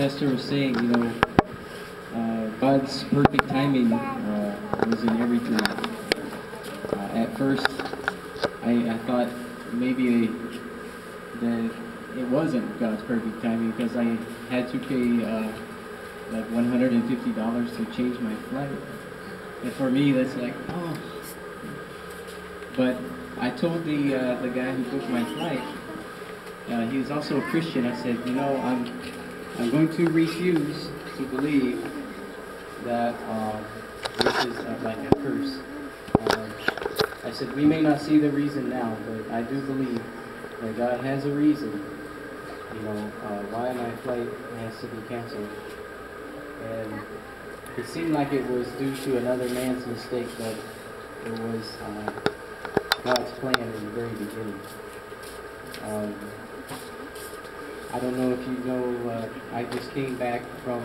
pastor was saying, God's perfect timing was in everything. At first, I thought maybe that it wasn't God's perfect timing because I had to pay like $150 to change my flight. And for me, that's like, oh. But I told the guy who booked my flight, he was also a Christian. I said, I'm going to refuse to believe that this is like a curse. I said, we may not see the reason now, but I do believe that God has a reason, why my flight has to be canceled. And it seemed like it was due to another man's mistake, but it was God's plan in the very beginning. I don't know if you know, I just came back from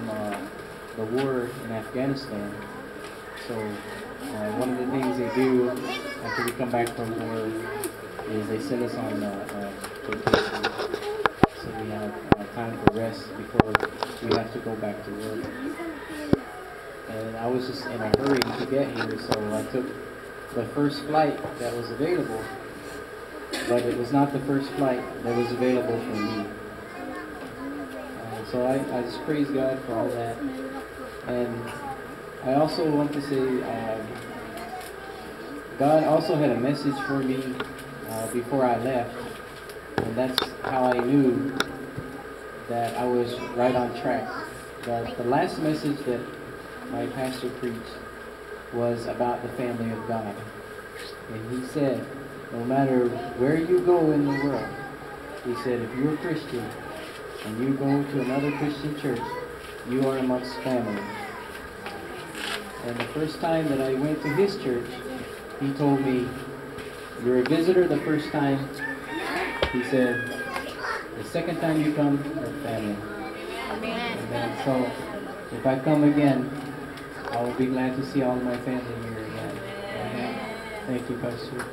the war in Afghanistan. So one of the things they do after we come back from war is they send us on vacation. So we have time for rest before we have to go back to work. And I was just in a hurry to get here, so I took the first flight that was available, but it was not the first flight that was available for me. So I just praise God for all that. And I also want to say, God also had a message for me before I left, and that's how I knew that I was right on track. The last message that my pastor preached was about the family of God. And he said, no matter where you go in the world, he said, if you're a Christian and you go to another Christian church, you are amongst family. And the first time that I went to his church, he told me, you're a visitor the first time. He said, the second time you come, you're family. And so if I come again, I will be glad to see all of my family here again. Amen. Thank you, Pastor.